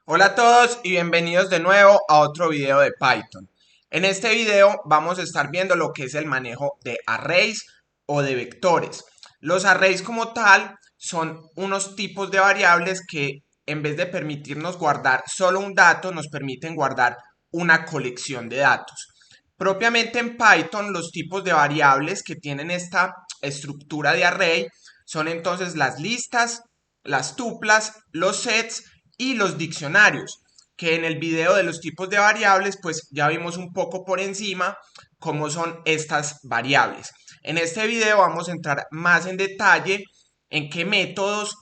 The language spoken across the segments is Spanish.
Hola a todos y bienvenidos de nuevo a otro video de Python. En este video vamos a estar viendo lo que es el manejo de arrays o de vectores. Los arrays como tal son unos tipos de variables que en vez de permitirnos guardar solo un dato, nos permiten guardar una colección de datos. Propiamente en Python, los tipos de variables que tienen esta estructura de array son entonces las listas, las tuplas, los sets y los diccionarios, que en el video de los tipos de variables pues ya vimos un poco por encima cómo son estas variables. En este video vamos a entrar más en detalle en qué métodos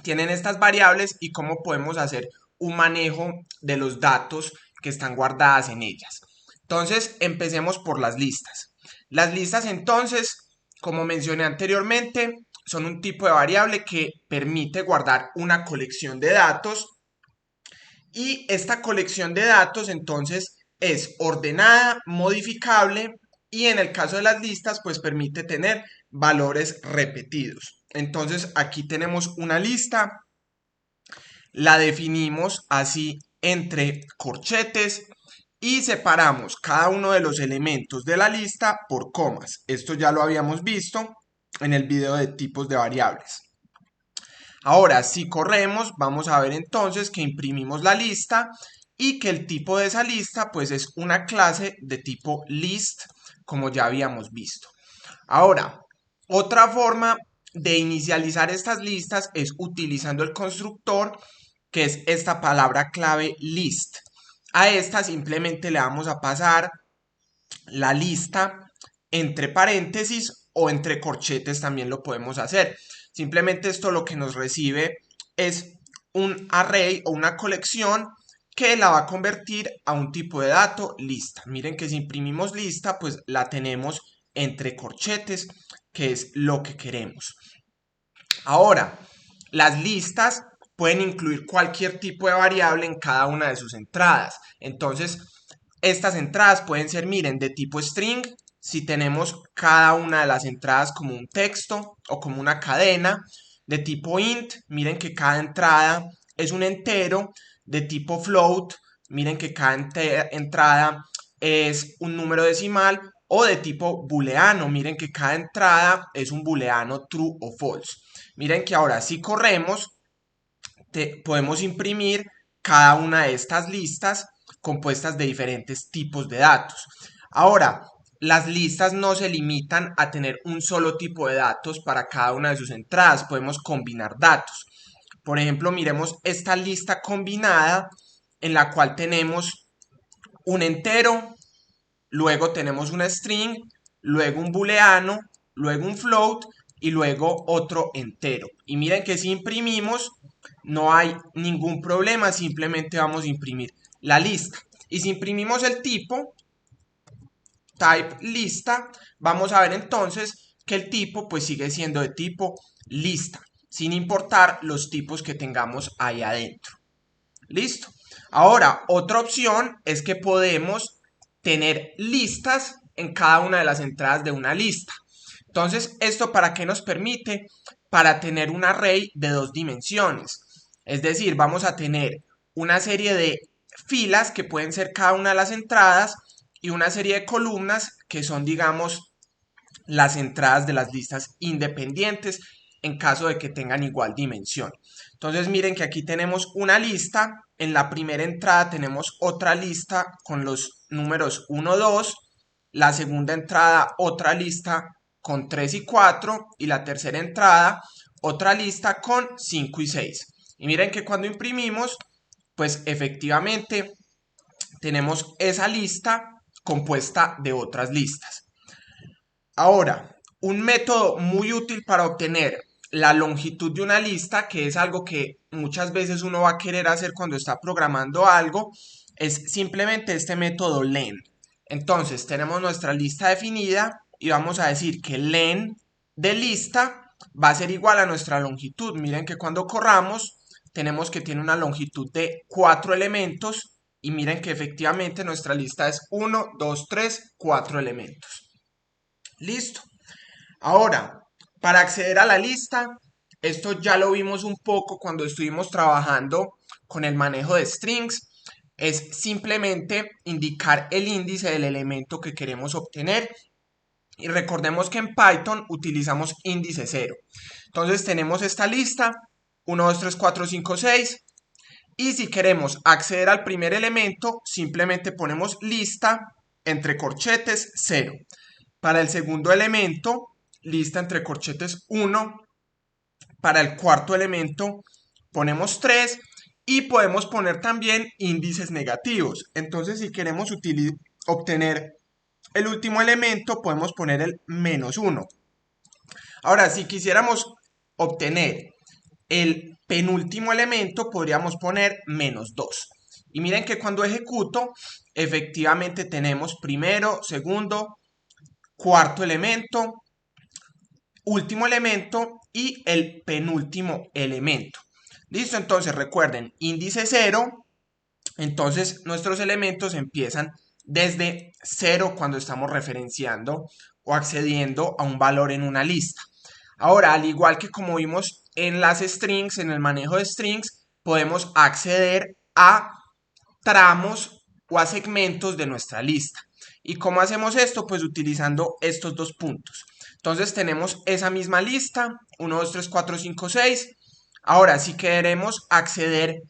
tienen estas variables y cómo podemos hacer un manejo de los datos que están guardadas en ellas. Entonces, empecemos por las listas. Las listas, entonces, como mencioné anteriormente, son un tipo de variable que permite guardar una colección de datos y esta colección de datos, entonces, es ordenada, modificable y en el caso de las listas, pues permite tener valores repetidos. Entonces, aquí tenemos una lista, la definimos así entre corchetes y separamos cada uno de los elementos de la lista por comas. Esto ya lo habíamos visto en el video de tipos de variables. Ahora, si corremos, vamos a ver entonces que imprimimos la lista y que el tipo de esa lista pues es una clase de tipo list, como ya habíamos visto. Ahora, otra forma de inicializar estas listas es utilizando el constructor, que es esta palabra clave list. A esta simplemente le vamos a pasar la lista entre paréntesis o entre corchetes también lo podemos hacer. Simplemente esto lo que nos recibe es un array o una colección que la va a convertir a un tipo de dato lista. Miren que si imprimimos lista, pues la tenemos entre corchetes, que es lo que queremos. Ahora, las listas pueden incluir cualquier tipo de variable en cada una de sus entradas. Entonces, estas entradas pueden ser, miren, de tipo string, si tenemos cada una de las entradas como un texto o como una cadena. De tipo int, miren que cada entrada es un entero. De tipo float, miren que cada entrada es un número decimal. O de tipo booleano, miren que cada entrada es un booleano true o false. Miren que ahora si corremos, podemos imprimir cada una de estas listas compuestas de diferentes tipos de datos. Ahora, las listas no se limitan a tener un solo tipo de datos para cada una de sus entradas, podemos combinar datos. Por ejemplo, miremos esta lista combinada en la cual tenemos un entero, luego tenemos una string, luego un booleano, luego un float y luego otro entero. Y miren que si imprimimos no hay ningún problema, simplemente vamos a imprimir la lista. Y si imprimimos el tipo, type lista, vamos a ver entonces que el tipo pues sigue siendo de tipo lista, sin importar los tipos que tengamos ahí adentro. Listo. Ahora, otra opción es que podemos tener listas en cada una de las entradas de una lista. Entonces, ¿esto para qué nos permite? Para tener un array de dos dimensiones. Es decir, vamos a tener una serie de filas que pueden ser cada una de las entradas y una serie de columnas que son, digamos, las entradas de las listas independientes en caso de que tengan igual dimensión. Entonces miren que aquí tenemos una lista, en la primera entrada tenemos otra lista con los números 1, 2, la segunda entrada otra lista con 3 y 4 y la tercera entrada otra lista con 5 y 6. Y miren que cuando imprimimos, pues efectivamente tenemos esa lista compuesta de otras listas. Ahora, un método muy útil para obtener la longitud de una lista, que es algo que muchas veces uno va a querer hacer cuando está programando algo, es simplemente este método len. Entonces, tenemos nuestra lista definida y vamos a decir que len de lista va a ser igual a nuestra longitud. Miren que cuando corramos, tenemos que tiene una longitud de 4 elementos y miren que efectivamente nuestra lista es 1, 2, 3, 4 elementos. Listo. Ahora, para acceder a la lista, esto ya lo vimos un poco cuando estuvimos trabajando con el manejo de strings es simplemente indicar el índice del elemento que queremos obtener. Y recordemos que en Python utilizamos índice 0. Entonces tenemos esta lista, 1, 2, 3, 4, 5, 6. Y si queremos acceder al primer elemento, simplemente ponemos lista entre corchetes 0. Para el segundo elemento, lista entre corchetes 1. Para el cuarto elemento, ponemos 3. Y podemos poner también índices negativos. Entonces, si queremos obtener el último elemento, podemos poner el -1. Ahora, si quisiéramos obtener el penúltimo elemento, podríamos poner -2. Y miren que cuando ejecuto, efectivamente tenemos primero, segundo, cuarto elemento, último elemento y el penúltimo elemento. Listo, entonces recuerden, índice 0, entonces nuestros elementos empiezan desde 0 cuando estamos referenciando o accediendo a un valor en una lista. Ahora, al igual que como vimos en las strings, en el manejo de strings, podemos acceder a tramos o a segmentos de nuestra lista. ¿Y cómo hacemos esto? Pues utilizando estos dos puntos. Entonces tenemos esa misma lista, 1, 2, 3, 4, 5, 6. Ahora, si queremos acceder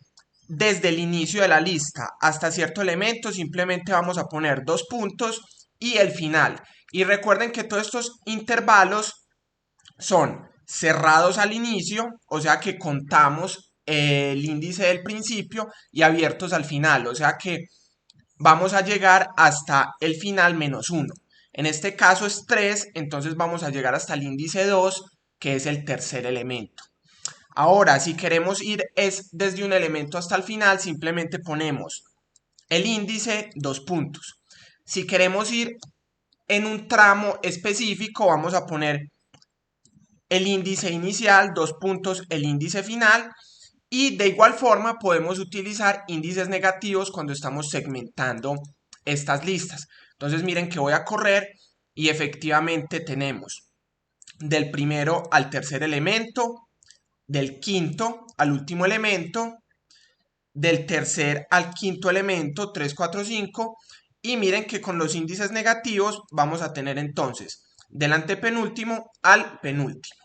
desde el inicio de la lista hasta cierto elemento, simplemente vamos a poner dos puntos y el final. Y recuerden que todos estos intervalos son cerrados al inicio, o sea que contamos el índice del principio, y abiertos al final, o sea que vamos a llegar hasta el final -1. En este caso es 3, entonces vamos a llegar hasta el índice 2, que es el tercer elemento. Ahora, si queremos ir desde un elemento hasta el final, simplemente ponemos el índice, dos puntos. Si queremos ir en un tramo específico, vamos a poner el índice inicial, dos puntos, el índice final. Y de igual forma podemos utilizar índices negativos cuando estamos segmentando estas listas. Entonces miren que voy a correr y efectivamente tenemos del primero al tercer elemento, del quinto al último elemento, del tercer al quinto elemento, 3, 4, 5. Y miren que con los índices negativos vamos a tener entonces del antepenúltimo al penúltimo.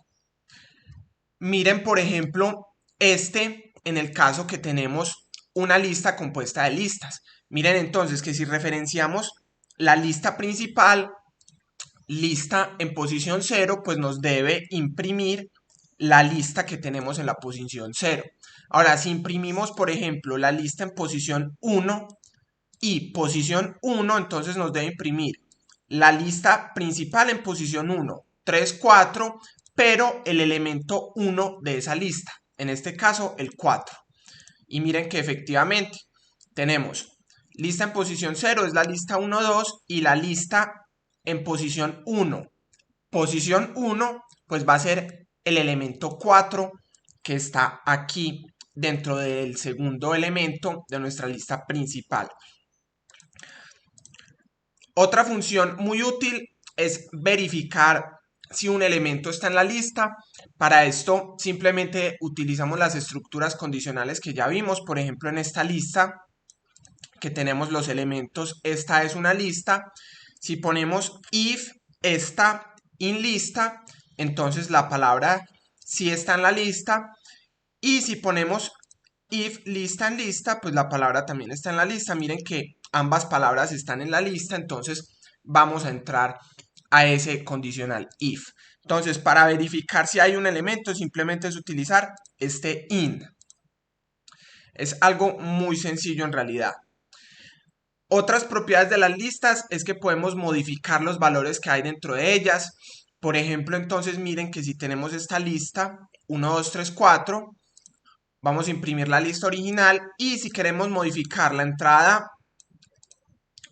Miren, por ejemplo, en el caso que tenemos una lista compuesta de listas. Miren entonces que si referenciamos la lista principal, lista en posición 0, pues nos debe imprimir la lista que tenemos en la posición 0. Ahora, si imprimimos, por ejemplo, la lista en posición 1 y posición 1, entonces nos debe imprimir la lista principal en posición 1, 3, 4, pero el elemento 1 de esa lista, en este caso el 4. Y miren que efectivamente tenemos lista en posición 0, es la lista 1, 2, y la lista en posición 1. Posición 1, pues va a ser el elemento 4 que está aquí dentro del segundo elemento de nuestra lista principal. Otra función muy útil es verificar si un elemento está en la lista. Para esto simplemente utilizamos las estructuras condicionales que ya vimos. Por ejemplo, en esta lista que tenemos los elementos, esta es una lista. Si ponemos if está in lista, entonces la palabra sí está en la lista. Y si ponemos if lista en lista, pues la palabra también está en la lista. Miren que ambas palabras están en la lista, entonces vamos a entrar a ese condicional if. Entonces, para verificar si hay un elemento, simplemente es utilizar este in. Es algo muy sencillo en realidad. Otras propiedades de las listas es que podemos modificar los valores que hay dentro de ellas. Por ejemplo, entonces miren que si tenemos esta lista, 1, 2, 3, 4, vamos a imprimir la lista original, y si queremos modificar la entrada,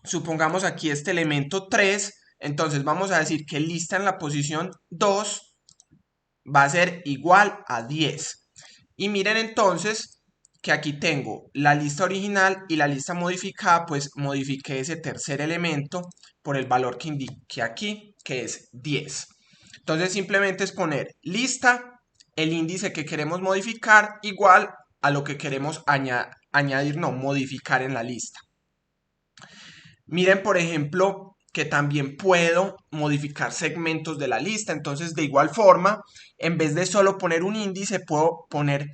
supongamos aquí este elemento 3, entonces vamos a decir que lista en la posición 2 va a ser igual a 10. Y miren entonces que aquí tengo la lista original y la lista modificada, pues modifiqué ese tercer elemento por el valor que indiqué aquí, que es 10. Entonces simplemente es poner lista, el índice que queremos modificar, igual a lo que queremos añadir, no, modificar en la lista. Miren, por ejemplo, que también puedo modificar segmentos de la lista. Entonces, de igual forma, en vez de solo poner un índice, puedo poner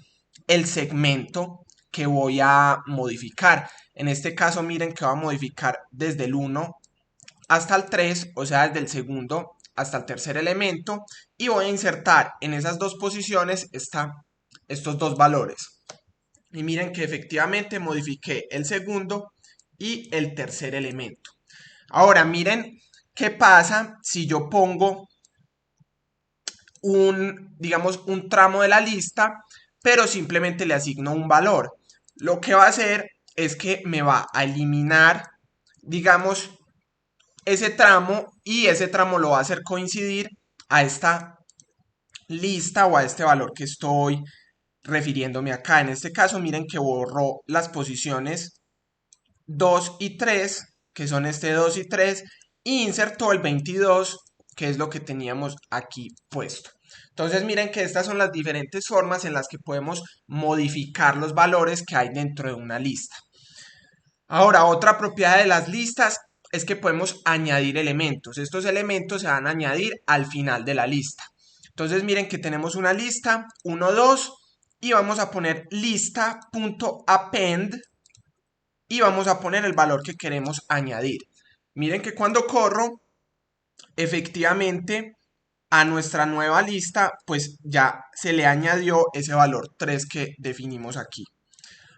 el segmento que voy a modificar. En este caso, miren que voy a modificar desde el 1 hasta el 3, o sea, desde el segundo hasta el tercer elemento, y voy a insertar en esas dos posiciones estos dos valores. Y miren que efectivamente modifiqué el segundo y el tercer elemento. Ahora miren qué pasa si yo pongo digamos, un tramo de la lista, pero simplemente le asigno un valor. Lo que va a hacer es que me va a eliminar, digamos, ese tramo, y ese tramo lo va a hacer coincidir a esta lista o a este valor que estoy refiriéndome acá. En este caso, miren que borró las posiciones 2 y 3, que son este 2 y 3, y insertó el 22, que es lo que teníamos aquí puesto. Entonces miren que estas son las diferentes formas en las que podemos modificar los valores que hay dentro de una lista. Ahora, otra propiedad de las listas es que podemos añadir elementos. Estos elementos se van a añadir al final de la lista. Entonces miren que tenemos una lista 1, 2, y vamos a poner lista.append y vamos a poner el valor que queremos añadir. Miren que cuando corro, efectivamente a nuestra nueva lista pues ya se le añadió ese valor 3 que definimos aquí.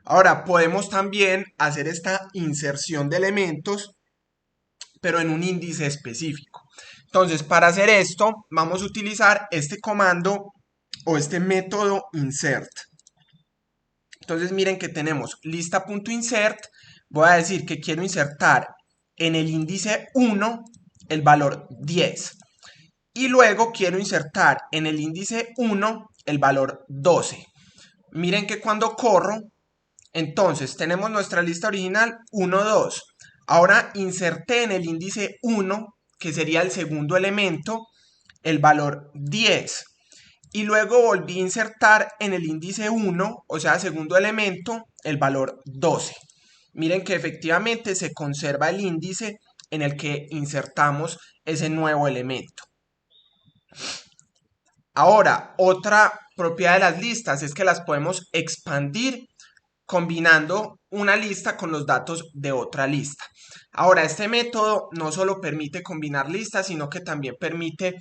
Ahora podemos también hacer esta inserción de elementos, pero en un índice específico. Entonces, para hacer esto, vamos a utilizar este comando o este método insert. Entonces, miren que tenemos lista.insert. Voy a decir que quiero insertar en el índice 1 el valor 10. Y luego quiero insertar en el índice 1 el valor 12. Miren que cuando corro, entonces tenemos nuestra lista original 1, 2. Ahora inserté en el índice 1, que sería el segundo elemento, el valor 10. Y luego volví a insertar en el índice 1, o sea, segundo elemento, el valor 12. Miren que efectivamente se conserva el índice en el que insertamos ese nuevo elemento. Ahora, otra propiedad de las listas es que las podemos expandir combinando una lista con los datos de otra lista. Ahora, este método no solo permite combinar listas, sino que también permite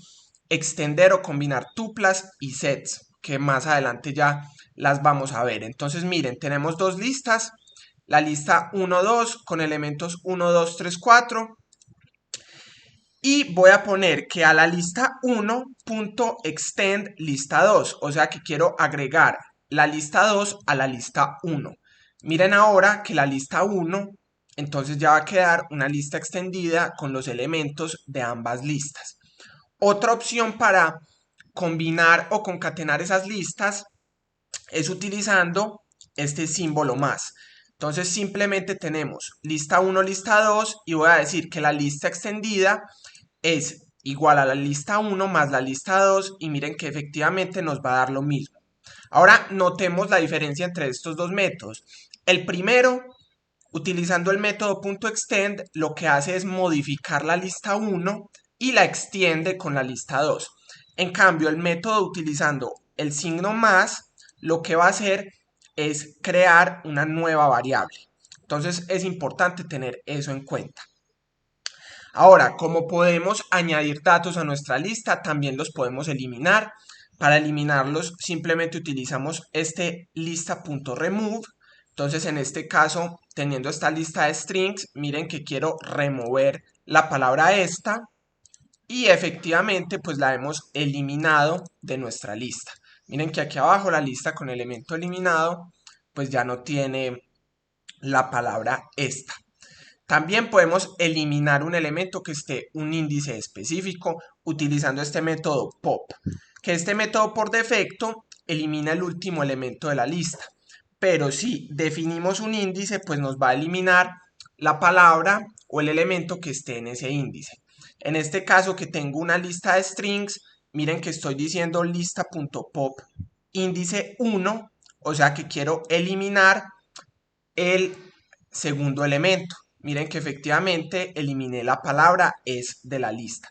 extender o combinar tuplas y sets, que más adelante ya las vamos a ver. Entonces, miren, tenemos dos listas, la lista 1, 2 con elementos 1, 2, 3, 4. Y voy a poner que a la lista 1.extend lista 2, o sea que quiero agregar la lista 2 a la lista 1. Miren ahora que la lista 1 entonces ya va a quedar una lista extendida con los elementos de ambas listas. Otra opción para combinar o concatenar esas listas es utilizando este símbolo más. Entonces simplemente tenemos lista 1, lista 2 y voy a decir que la lista extendida es igual a la lista 1 más la lista 2 y miren que efectivamente nos va a dar lo mismo. Ahora notemos la diferencia entre estos dos métodos. El primero, utilizando el método .extend, lo que hace es modificar la lista 1 y la extiende con la lista 2. En cambio, el método utilizando el signo más, lo que va a hacer es crear una nueva variable. Entonces es importante tener eso en cuenta. Ahora, como podemos añadir datos a nuestra lista, también los podemos eliminar. Para eliminarlos simplemente utilizamos este lista.remove. Entonces en este caso, teniendo esta lista de strings, miren que quiero remover la palabra esta y efectivamente pues la hemos eliminado de nuestra lista. Miren que aquí abajo la lista con elemento eliminado pues ya no tiene la palabra esta. También podemos eliminar un elemento que esté un índice específico utilizando este método pop, que este método por defecto elimina el último elemento de la lista. Pero si definimos un índice, pues nos va a eliminar la palabra o el elemento que esté en ese índice. En este caso que tengo una lista de strings, miren que estoy diciendo lista.pop índice 1 o sea que quiero eliminar el segundo elemento. Miren que efectivamente eliminé la palabra es de la lista.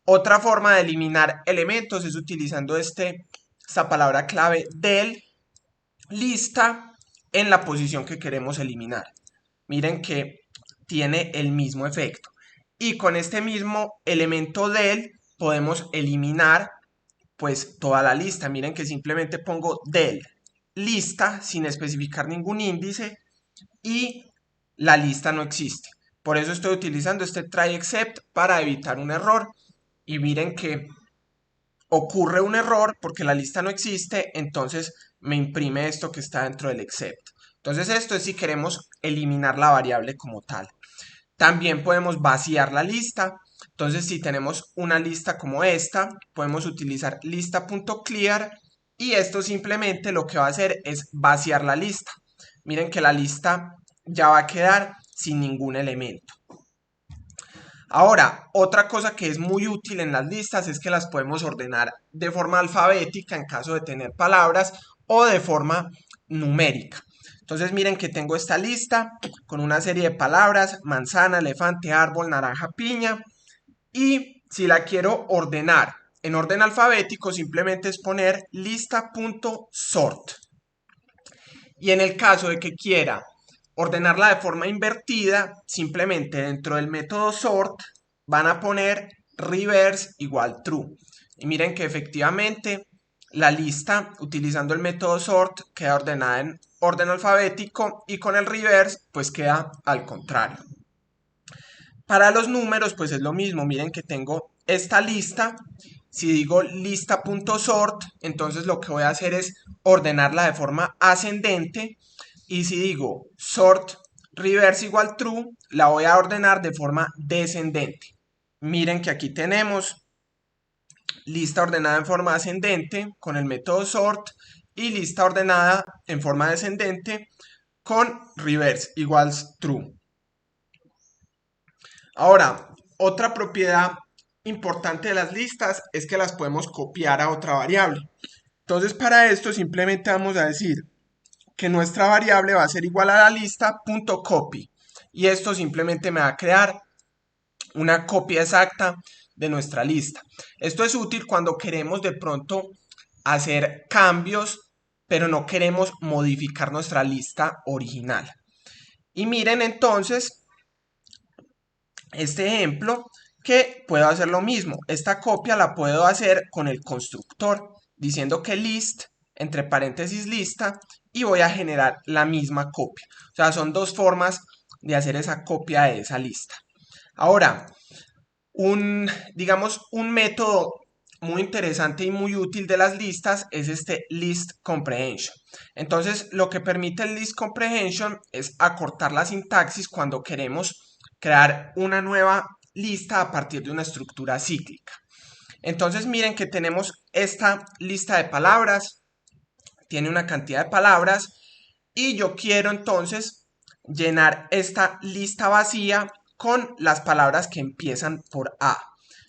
Otra forma de eliminar elementos es utilizando esta palabra clave del lista en la posición que queremos eliminar. Miren que tiene el mismo efecto. Y con este mismo elemento del podemos eliminar pues toda la lista. Miren que simplemente pongo del lista sin especificar ningún índice y la lista no existe. Por eso estoy utilizando este try except para evitar un error. Y miren que ocurre un error porque la lista no existe, entonces me imprime esto que está dentro del except. Entonces esto es si queremos eliminar la variable como tal. También podemos vaciar la lista. Entonces si tenemos una lista como esta, podemos utilizar lista.clear y esto simplemente lo que va a hacer es vaciar la lista. Miren que la lista ya va a quedar sin ningún elemento. Ahora, otra cosa que es muy útil en las listas es que las podemos ordenar de forma alfabética en caso de tener palabras o de forma numérica. Entonces miren que tengo esta lista con una serie de palabras: manzana, elefante, árbol, naranja, piña. Y si la quiero ordenar en orden alfabético, simplemente es poner lista.sort. Y en el caso de que quiera ordenarla de forma invertida, simplemente dentro del método sort van a poner reverse igual true. Y miren que efectivamente la lista utilizando el método sort queda ordenada en orden alfabético y con el reverse pues queda al contrario. Para los números pues es lo mismo. Miren que tengo esta lista. Si digo lista.sort, entonces lo que voy a hacer es ordenarla de forma ascendente. Y si digo sort reverse igual true, la voy a ordenar de forma descendente. Miren que aquí tenemos lista ordenada en forma ascendente con el método sort y lista ordenada en forma descendente con reverse igual true. Ahora, otra propiedad importante de las listas es que las podemos copiar a otra variable. Entonces, para esto simplemente vamos a decir que nuestra variable va a ser igual a la lista.copy. Y esto simplemente me va a crear una copia exacta de nuestra lista. Esto es útil cuando queremos de pronto hacer cambios, pero no queremos modificar nuestra lista original. Y miren entonces este ejemplo que puedo hacer lo mismo. Esta copia la puedo hacer con el constructor diciendo que list entre paréntesis lista y voy a generar la misma copia. O sea, son dos formas de hacer esa copia de esa lista. Ahora, digamos, un método muy interesante y muy útil de las listas es este list comprehension. Entonces, lo que permite el list comprehension es acortar la sintaxis cuando queremos crear una nueva lista a partir de una estructura cíclica. Entonces, miren que tenemos esta lista de palabras, tiene una cantidad de palabras y yo quiero entonces llenar esta lista vacía con las palabras que empiezan por A.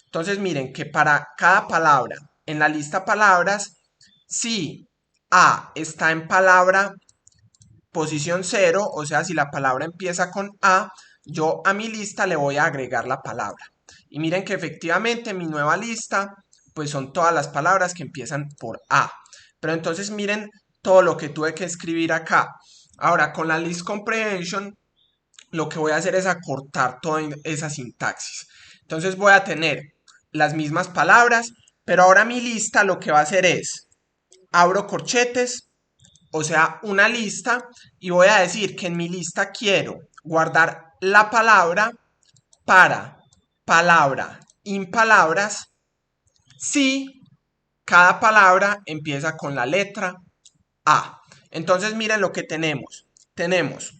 Entonces miren que para cada palabra en la lista palabras, si A está en palabra posición 0, o sea, si la palabra empieza con A, yo a mi lista le voy a agregar la palabra. Y miren que efectivamente mi nueva lista, pues son todas las palabras que empiezan por A. Pero entonces miren todo lo que tuve que escribir acá. Ahora, con la list comprehension, lo que voy a hacer es acortar toda esa sintaxis. Entonces voy a tener las mismas palabras, pero ahora mi lista lo que va a hacer es, abro corchetes, o sea, una lista, y voy a decir que en mi lista quiero guardar la palabra para palabra impalabras si cada palabra empieza con la letra A. Entonces miren lo que tenemos. Tenemos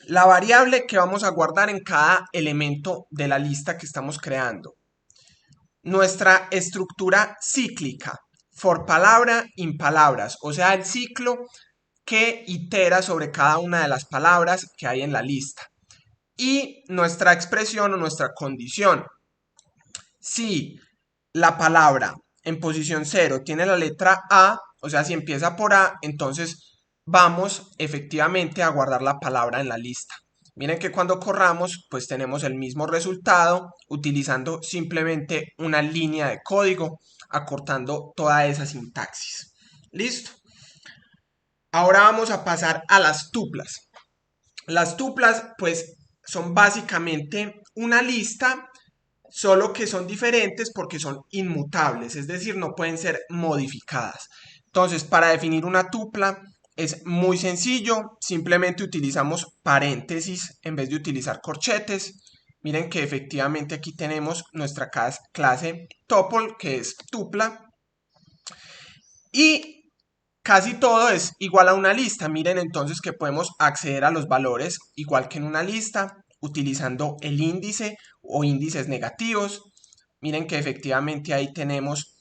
la variable que vamos a guardar en cada elemento de la lista que estamos creando. Nuestra estructura cíclica, for palabra, impalabras, o sea, el ciclo que itera sobre cada una de las palabras que hay en la lista. Y nuestra expresión o nuestra condición. Si la palabra en posición 0 tiene la letra A, O sea, si empieza por A, entonces vamos efectivamente a guardar la palabra en la lista. Miren que cuando corramos, pues tenemos el mismo resultado utilizando simplemente una línea de código, acortando toda esa sintaxis. ¿Listo? Ahora vamos a pasar a las tuplas. Las tuplas, pues, son básicamente una lista, solo que son diferentes porque son inmutables, es decir, no pueden ser modificadas. Entonces, para definir una tupla es muy sencillo, simplemente utilizamos paréntesis en vez de utilizar corchetes. Miren que efectivamente aquí tenemos nuestra clase tuple, que es tupla, y casi todo es igual a una lista. Miren entonces que podemos acceder a los valores igual que en una lista, utilizando el índice o índices negativos. Miren que efectivamente ahí tenemos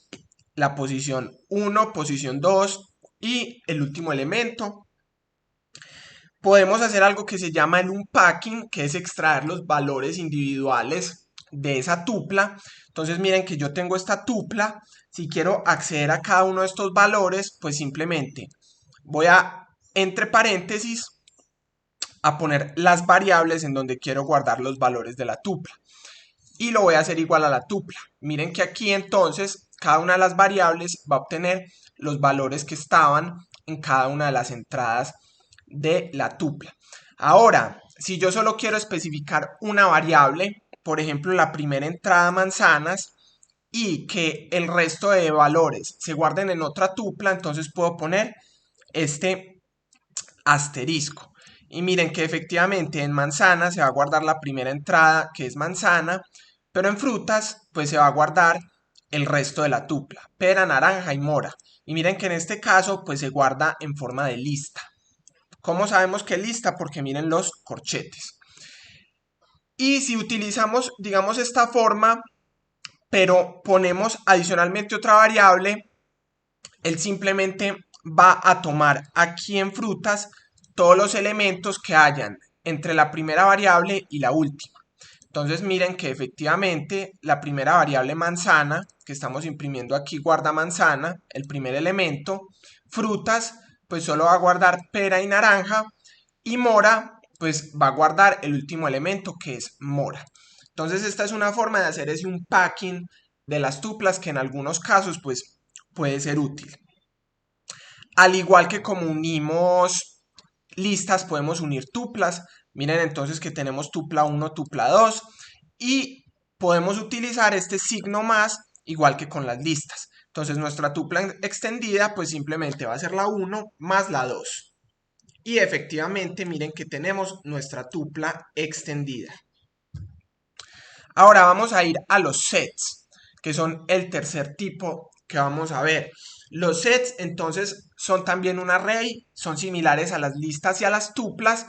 la posición 1, posición 2 y el último elemento. Podemos hacer algo que se llama el unpacking, que es extraer los valores individuales de esa tupla. Entonces miren que yo tengo esta tupla. Si quiero acceder a cada uno de estos valores, pues simplemente voy a, entre paréntesis, a poner las variables en donde quiero guardar los valores de la tupla. Y lo voy a hacer igual a la tupla. Miren que aquí entonces cada una de las variables va a obtener los valores que estaban en cada una de las entradas de la tupla. Ahora, si yo solo quiero especificar una variable, por ejemplo la primera entrada manzanas, y que el resto de valores se guarden en otra tupla, entonces puedo poner este asterisco. Y miren que efectivamente en manzana se va a guardar la primera entrada, que es manzana, pero en frutas pues se va a guardar el resto de la tupla, pera, naranja y mora. Y miren que en este caso pues se guarda en forma de lista. ¿Cómo sabemos que lista? Porque miren los corchetes. Y si utilizamos, digamos, esta forma, pero ponemos adicionalmente otra variable, él simplemente va a tomar aquí en frutas todos los elementos que hayan entre la primera variable y la última. Entonces miren que efectivamente la primera variable manzana, que estamos imprimiendo aquí, guarda manzana, el primer elemento. Frutas, pues solo va a guardar pera y naranja. Y mora, pues va a guardar el último elemento, que es mora. Entonces esta es una forma de hacer ese unpacking de las tuplas que en algunos casos pues puede ser útil. Al igual que como unimos listas, podemos unir tuplas. Miren entonces que tenemos tupla 1, tupla 2 y podemos utilizar este signo más igual que con las listas. Entonces nuestra tupla extendida pues simplemente va a ser la 1 más la 2. Y efectivamente miren que tenemos nuestra tupla extendida. Ahora vamos a ir a los sets, que son el tercer tipo que vamos a ver. Los sets entonces son también un array, son similares a las listas y a las tuplas,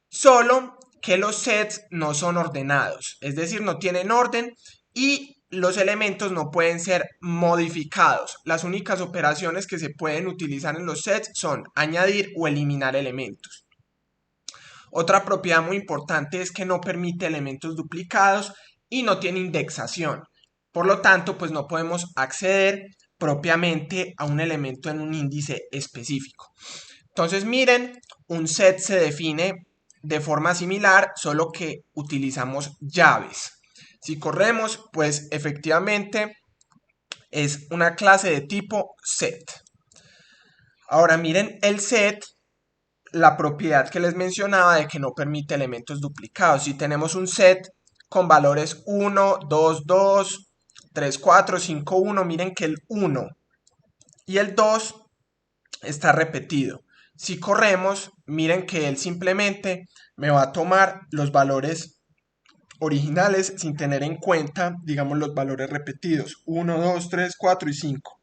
solo que los sets no son ordenados, es decir, no tienen orden y los elementos no pueden ser modificados. Las únicas operaciones que se pueden utilizar en los sets son añadir o eliminar elementos. Otra propiedad muy importante es que no permite elementos duplicados y no tiene indexación. Por lo tanto, pues no podemos acceder propiamente a un elemento en un índice específico. Entonces, miren, un set se define de forma similar, solo que utilizamos llaves. Si corremos, pues efectivamente es una clase de tipo set. Ahora miren el set, la propiedad que les mencionaba de que no permite elementos duplicados. Si tenemos un set con valores 1, 2, 2, 3, 4, 5, 1, miren que el 1 y el 2 está repetido. Si corremos, miren que él simplemente me va a tomar los valores originales sin tener en cuenta, digamos, los valores repetidos. 1, 2, 3, 4 y 5.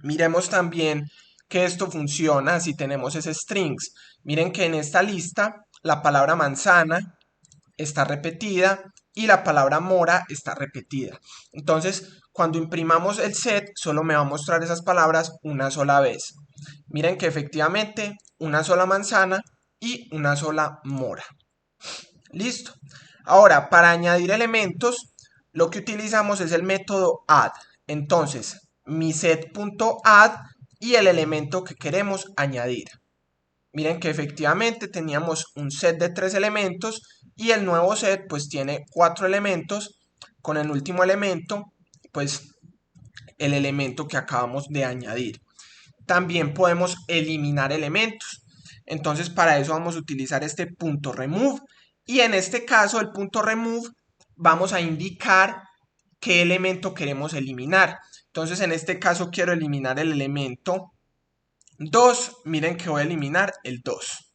Miremos también que esto funciona si tenemos ese strings. Miren que en esta lista la palabra manzana está repetida y la palabra mora está repetida. Entonces, cuando imprimamos el set, solo me va a mostrar esas palabras una sola vez. Miren que efectivamente una sola manzana y una sola mora. Listo. Ahora, para añadir elementos, lo que utilizamos es el método add. Entonces, mi set.add y el elemento que queremos añadir. Miren que efectivamente teníamos un set de 3 elementos y el nuevo set pues tiene 4 elementos, con el último elemento pues el elemento que acabamos de añadir. También podemos eliminar elementos. Entonces para eso vamos a utilizar este punto remove y en este caso el punto remove vamos a indicar qué elemento queremos eliminar. Entonces en este caso quiero eliminar el elemento 2. Miren que voy a eliminar el 2.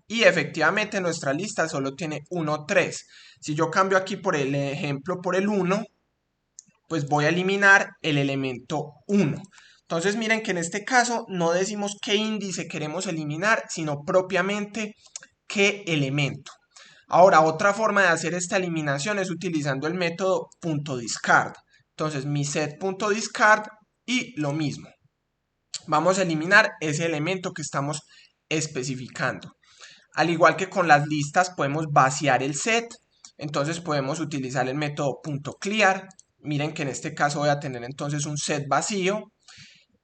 Y efectivamente nuestra lista solo tiene 1, 3. Si yo cambio aquí por el ejemplo por el 1, pues voy a eliminar el elemento 1. Entonces miren que en este caso no decimos qué índice queremos eliminar, sino propiamente qué elemento. Ahora, otra forma de hacer esta eliminación es utilizando el método .discard. Entonces mi set.discard y lo mismo. Vamos a eliminar ese elemento que estamos especificando. Al igual que con las listas podemos vaciar el set. Entonces podemos utilizar el método .clear. Miren que en este caso voy a tener entonces un set vacío.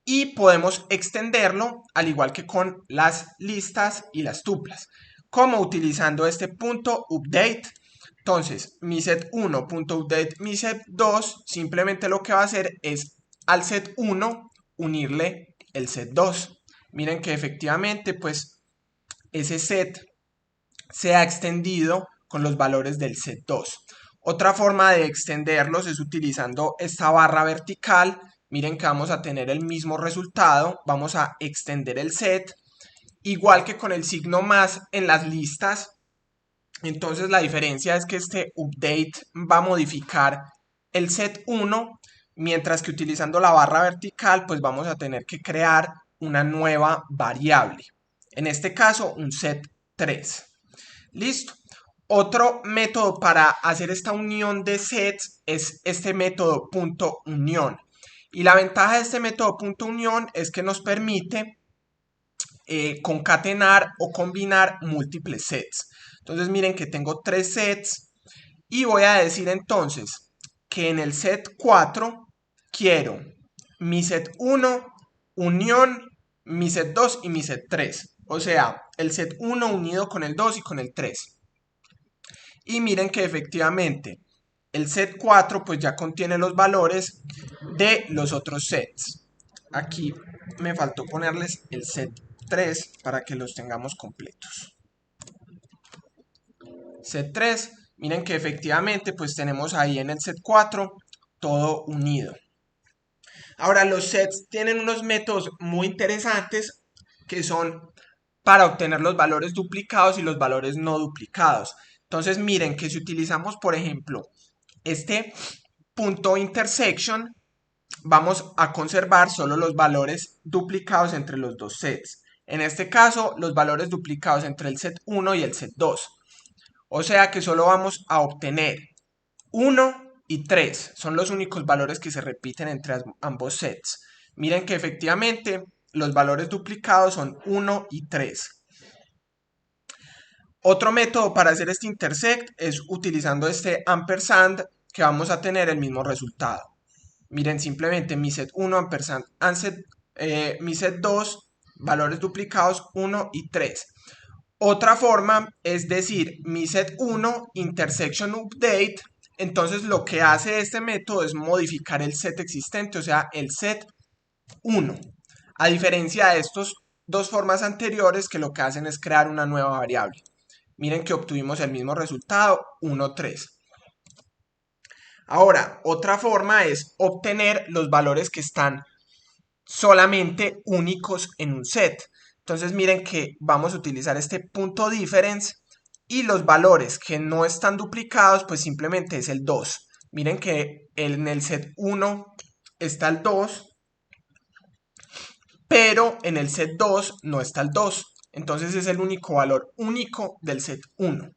Y podemos extenderlo al igual que con las listas y las tuplas. Como utilizando este punto update. Entonces mi set1.update mi set2 simplemente lo que va a hacer es al set1 unirle el set2. Miren que efectivamente pues ese set se ha extendido con los valores del set 2. Otra forma de extenderlos es utilizando esta barra vertical. Miren que vamos a tener el mismo resultado. Vamos a extender el set. Igual que con el signo más en las listas. Entonces la diferencia es que este update va a modificar el set 1. Mientras que utilizando la barra vertical pues vamos a tener que crear una nueva variable. En este caso un set 3. Listo. Otro método para hacer esta unión de sets es este método .unión. Y la ventaja de este método .unión es que nos permite concatenar o combinar múltiples sets. Entonces miren que tengo 3 sets y voy a decir entonces que en el set 4 quiero mi set 1 unión mi set 2 y mi set 3. O sea, el set 1 unido con el 2 y con el 3. Y miren que efectivamente el set 4 pues ya contiene los valores de los otros sets. Aquí me faltó ponerles el set 3 para que los tengamos completos. Set 3, miren que efectivamente pues tenemos ahí en el set 4 todo unido. Ahora los sets tienen unos métodos muy interesantes que son para obtener los valores duplicados y los valores no duplicados. Entonces miren que si utilizamos por ejemplo este punto intersection, vamos a conservar solo los valores duplicados entre los dos sets. En este caso los valores duplicados entre el set 1 y el set 2. O sea que solo vamos a obtener 1 y 3. Son los únicos valores que se repiten entre ambos sets. Miren que efectivamente los valores duplicados son 1 y 3. Otro método para hacer este intersect es utilizando este ampersand que vamos a tener el mismo resultado. Miren, simplemente mi set 1 ampersand mi set 2, valores duplicados 1 y 3. Otra forma es decir, mi set 1 intersection update. Entonces lo que hace este método es modificar el set existente, o sea, el set 1. A diferencia de estos dos formas anteriores que lo que hacen es crear una nueva variable. Miren que obtuvimos el mismo resultado, 1, 3. Ahora, otra forma es obtener los valores que están solamente únicos en un set. Entonces miren que vamos a utilizar este punto difference y los valores que no están duplicados pues simplemente es el 2. Miren que en el set 1 está el 2, pero en el set 2 no está el 2. Entonces es el único valor único del set 1.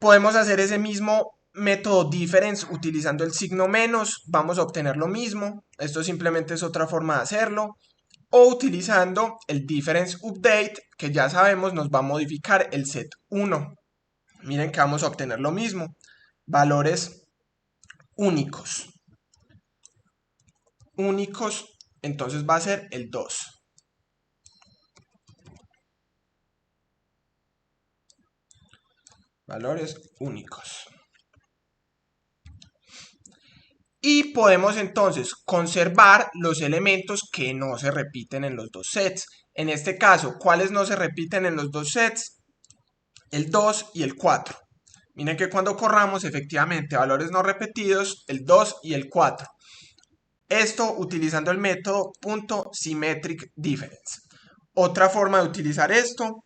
Podemos hacer ese mismo método difference utilizando el signo menos. Vamos a obtener lo mismo. Esto simplemente es otra forma de hacerlo. O utilizando el difference update, que ya sabemos nos va a modificar el set 1. Miren que vamos a obtener lo mismo. Valores únicos. Únicos entonces va a ser el 2. Valores únicos. Y podemos entonces conservar los elementos que no se repiten en los dos sets. En este caso, ¿cuáles no se repiten en los dos sets? El 2 y el 4. Miren que cuando corramos, efectivamente, valores no repetidos, el 2 y el 4. Esto utilizando el método .symmetric_difference. Otra forma de utilizar esto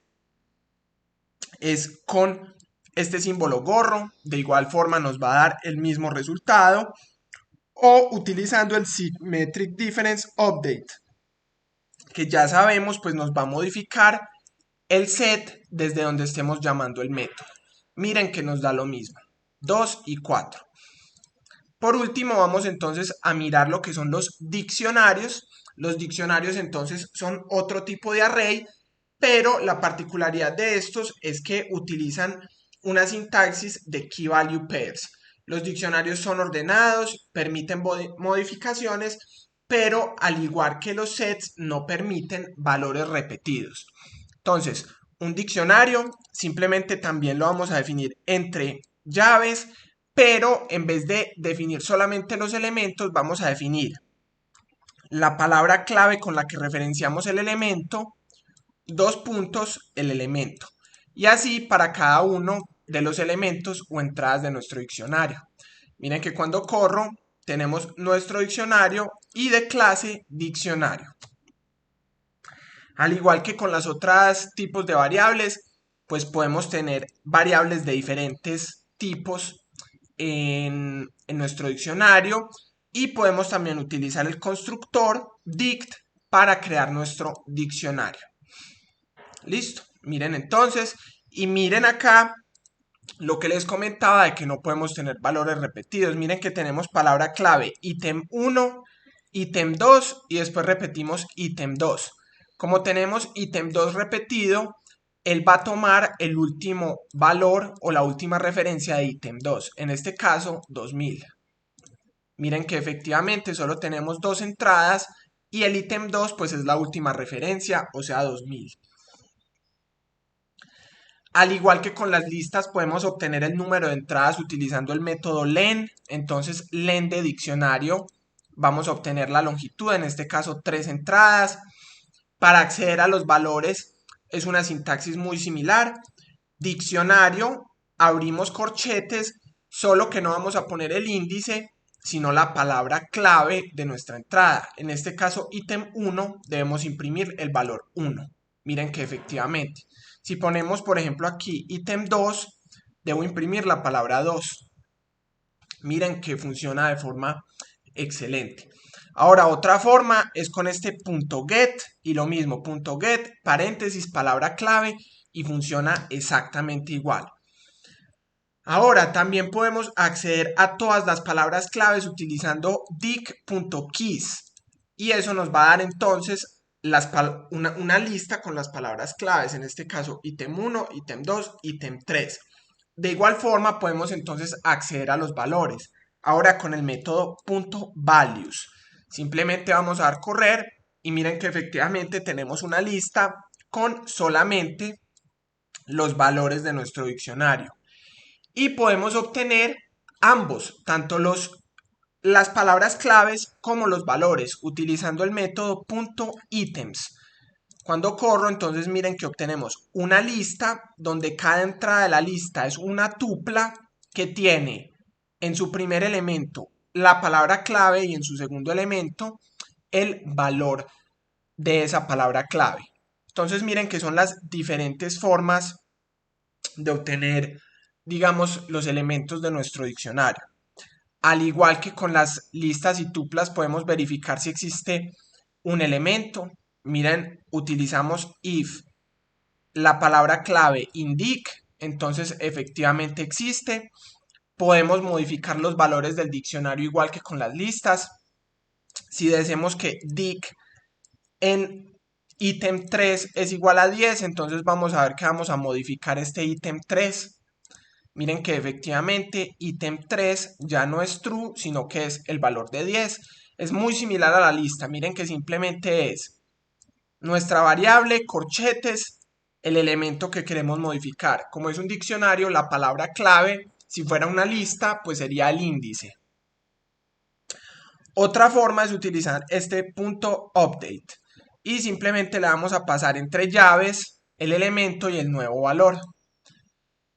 es con este símbolo gorro. De igual forma nos va a dar el mismo resultado. O utilizando el Symmetric Difference Update, que ya sabemos pues nos va a modificar el set desde donde estemos llamando el método. Miren que nos da lo mismo, 2 y 4. Por último vamos entonces a mirar lo que son los diccionarios. Los diccionarios entonces son otro tipo de array, pero la particularidad de estos es que utilizan una sintaxis de Key Value Pairs. Los diccionarios son ordenados, permiten modificaciones, pero al igual que los sets no permiten valores repetidos. Entonces, un diccionario simplemente también lo vamos a definir entre llaves, pero en vez de definir solamente los elementos, vamos a definir la palabra clave con la que referenciamos el elemento, 2 puntos, el elemento. Y así para cada uno de los elementos o entradas de nuestro diccionario. Miren que cuando corro, tenemos nuestro diccionario y de clase diccionario. Al igual que con las otras tipos de variables, pues podemos tener variables de diferentes tipos en nuestro diccionario y podemos también utilizar el constructor dict para crear nuestro diccionario. Listo, miren entonces, y miren acá lo que les comentaba de que no podemos tener valores repetidos. Miren que tenemos palabra clave ítem 1, ítem 2 y después repetimos ítem 2. Como tenemos ítem 2 repetido, él va a tomar el último valor o la última referencia de ítem 2, en este caso 2000. Miren que efectivamente solo tenemos dos entradas y el ítem 2 pues es la última referencia, o sea 2000. Al igual que con las listas podemos obtener el número de entradas utilizando el método len. Entonces len de diccionario, vamos a obtener la longitud, en este caso 3 entradas. Para acceder a los valores es una sintaxis muy similar. Diccionario, abrimos corchetes, solo que no vamos a poner el índice, sino la palabra clave de nuestra entrada. En este caso ítem 1 debemos imprimir el valor 1. Miren que efectivamente, si ponemos por ejemplo aquí ítem 2, debo imprimir la palabra 2. Miren que funciona de forma excelente. Ahora otra forma es con este punto get y lo mismo, punto get, paréntesis, palabra clave y funciona exactamente igual. Ahora también podemos acceder a todas las palabras claves utilizando dic.keys y eso nos va a dar entonces una lista con las palabras claves, en este caso ítem 1, ítem 2, ítem 3. De igual forma podemos entonces acceder a los valores. Ahora con el método .values. Simplemente vamos a dar correr y miren que efectivamente tenemos una lista con solamente los valores de nuestro diccionario. Y podemos obtener ambos, tanto las palabras claves como los valores, utilizando el método .items. Cuando corro, entonces miren que obtenemos una lista donde cada entrada de la lista es una tupla que tiene en su primer elemento la palabra clave y en su segundo elemento el valor de esa palabra clave. Entonces miren que son las diferentes formas de obtener, digamos, los elementos de nuestro diccionario. Al igual que con las listas y tuplas podemos verificar si existe un elemento. Miren, utilizamos if la palabra clave indic, entonces efectivamente existe. Podemos modificar los valores del diccionario igual que con las listas. Si decimos que dic en ítem 3 es igual a 10, entonces vamos a ver que vamos a modificar este ítem 3. Miren que efectivamente ítem 3 ya no es true, sino que es el valor de 10. Es muy similar a la lista. Miren que simplemente es nuestra variable, corchetes, el elemento que queremos modificar. Como es un diccionario, la palabra clave, si fuera una lista, pues sería el índice. Otra forma es utilizar este punto update y simplemente le vamos a pasar entre llaves el elemento y el nuevo valor.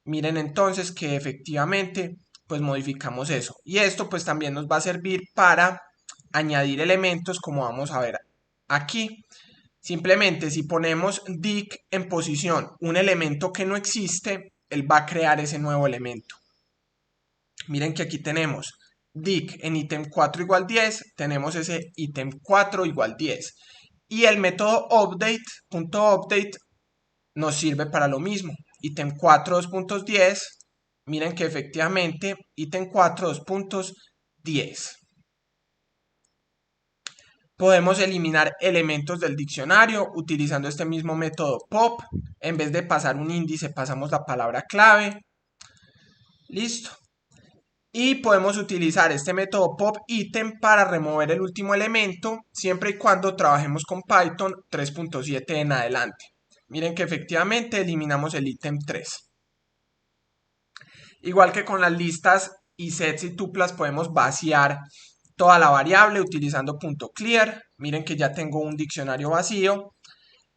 Miren entonces que efectivamente pues modificamos eso. Y esto pues también nos va a servir para añadir elementos como vamos a ver aquí. Simplemente si ponemos dic en posición un elemento que no existe, él va a crear ese nuevo elemento. Miren que aquí tenemos dic en ítem 4 igual 10, tenemos ese ítem 4 igual 10. Y el método update, punto update, nos sirve para lo mismo. Ítem 4, 2.10, miren que efectivamente ítem 4, 2.10. Podemos eliminar elementos del diccionario utilizando este mismo método pop. En vez de pasar un índice, pasamos la palabra clave. Listo. Y podemos utilizar este método pop item para remover el último elemento, siempre y cuando trabajemos con Python 3.7 en adelante. Miren que efectivamente eliminamos el ítem 3. Igual que con las listas y sets y tuplas podemos vaciar toda la variable utilizando .clear. Miren que ya tengo un diccionario vacío.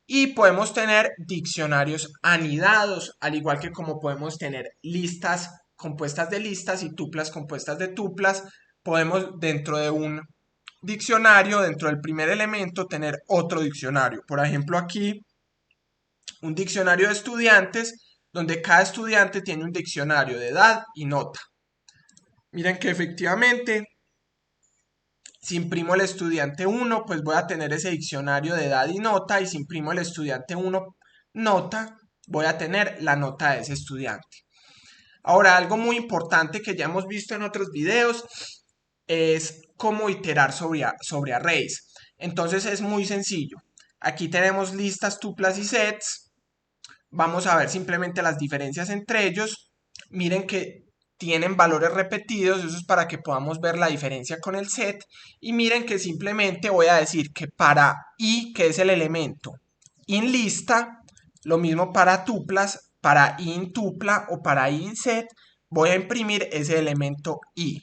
Y podemos tener diccionarios anidados, al igual que como podemos tener listas compuestas de listas y tuplas compuestas de tuplas, podemos dentro de un diccionario, dentro del primer elemento, tener otro diccionario. Por ejemplo, aquí un diccionario de estudiantes, donde cada estudiante tiene un diccionario de edad y nota. Miren que efectivamente, si imprimo el estudiante 1, pues voy a tener ese diccionario de edad y nota, y si imprimo el estudiante 1 nota, voy a tener la nota de ese estudiante. Ahora, algo muy importante que ya hemos visto en otros videos es cómo iterar sobre arrays. Entonces es muy sencillo. Aquí tenemos listas, tuplas y sets. Vamos a ver simplemente las diferencias entre ellos. Miren que tienen valores repetidos, eso es para que podamos ver la diferencia con el set. Y miren que simplemente voy a decir que para i, que es el elemento, in lista, lo mismo para tuplas, para in tupla o para in set, voy a imprimir ese elemento i.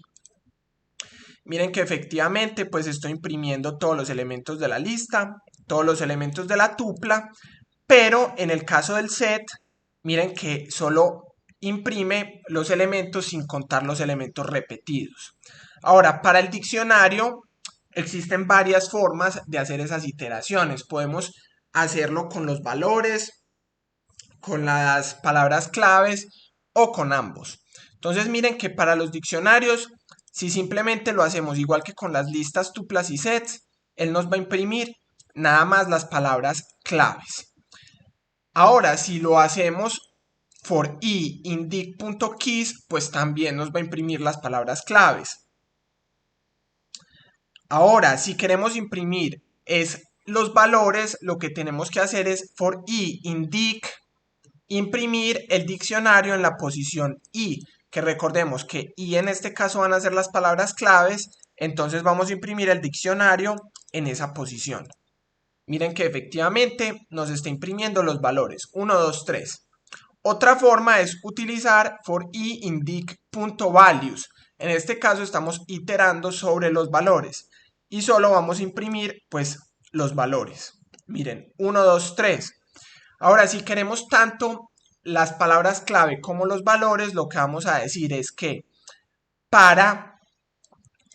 Miren que efectivamente pues estoy imprimiendo todos los elementos de la lista, todos los elementos de la tupla, pero en el caso del set, miren que solo imprime los elementos sin contar los elementos repetidos. Ahora, para el diccionario existen varias formas de hacer esas iteraciones. Podemos hacerlo con los valores, con las palabras claves o con ambos. Entonces miren que para los diccionarios, si simplemente lo hacemos igual que con las listas, tuplas y sets, él nos va a imprimir nada más las palabras claves. Ahora, si lo hacemos for i indic.keys, pues también nos va a imprimir las palabras claves. Ahora, si queremos imprimir los valores, lo que tenemos que hacer es for i indic imprimir el diccionario en la posición i, que recordemos que i en este caso van a ser las palabras claves, entonces vamos a imprimir el diccionario en esa posición. Miren que efectivamente nos está imprimiendo los valores 1, 2, 3. Otra forma es utilizar for i indic.values. En este caso estamos iterando sobre los valores y solo vamos a imprimir pues los valores. Miren, 1, 2, 3. Ahora, si queremos tanto las palabras clave como los valores, lo que vamos a decir es que para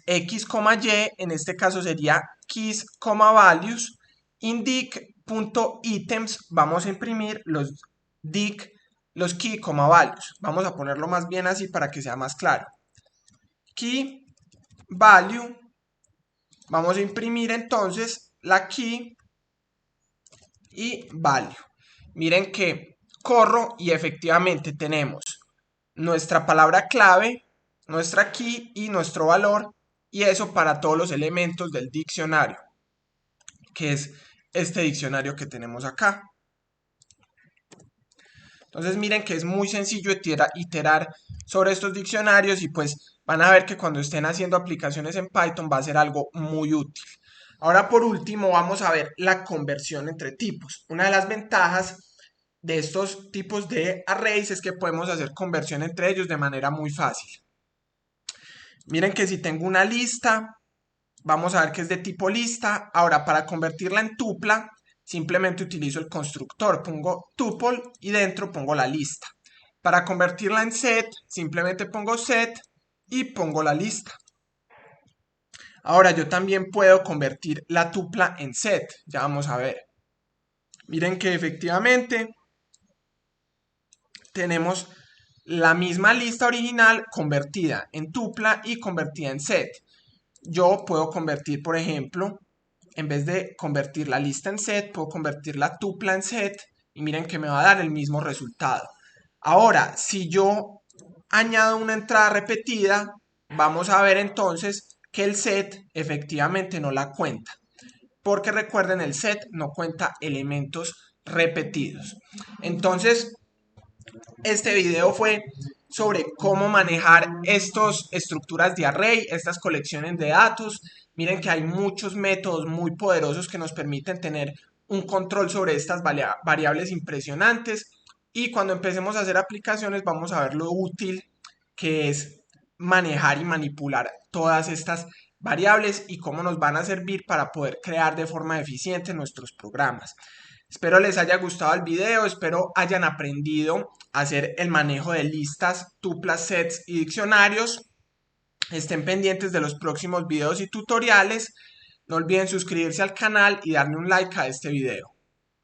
x, y, en este caso sería keys, values, indic.items, vamos a imprimir los dic, los key, values. Vamos a ponerlo más bien así para que sea más claro. Key, value, vamos a imprimir entonces la key y value. Miren que corro y efectivamente tenemos nuestra palabra clave, nuestra key y nuestro valor, y eso para todos los elementos del diccionario, que es este diccionario que tenemos acá. Entonces miren que es muy sencillo iterar sobre estos diccionarios y pues van a ver que cuando estén haciendo aplicaciones en Python va a ser algo muy útil. Ahora por último vamos a ver la conversión entre tipos. Una de las ventajas de estos tipos de arrays es que podemos hacer conversión entre ellos de manera muy fácil. Miren que si tengo una lista, vamos a ver que es de tipo lista. Ahora para convertirla en tupla, simplemente utilizo el constructor, pongo tuple y dentro pongo la lista. Para convertirla en set, simplemente pongo set y pongo la lista. Ahora yo también puedo convertir la tupla en set, ya vamos a ver. Miren que efectivamente tenemos la misma lista original convertida en tupla y convertida en set. Yo puedo convertir, por ejemplo, en vez de convertir la lista en set, puedo convertir la tupla en set y miren que me va a dar el mismo resultado. Ahora, si yo añado una entrada repetida, vamos a ver entonces que el set efectivamente no la cuenta. Porque recuerden, el set no cuenta elementos repetidos. Entonces, este video fue sobre cómo manejar estas estructuras de array, estas colecciones de datos. Miren que hay muchos métodos muy poderosos que nos permiten tener un control sobre estas variables impresionantes. Y cuando empecemos a hacer aplicaciones vamos a ver lo útil que es manejar y manipular todas estas variables y cómo nos van a servir para poder crear de forma eficiente nuestros programas. Espero les haya gustado el video, espero hayan aprendido a hacer el manejo de listas, tuplas, sets y diccionarios. Estén pendientes de los próximos videos y tutoriales. No olviden suscribirse al canal y darle un like a este video.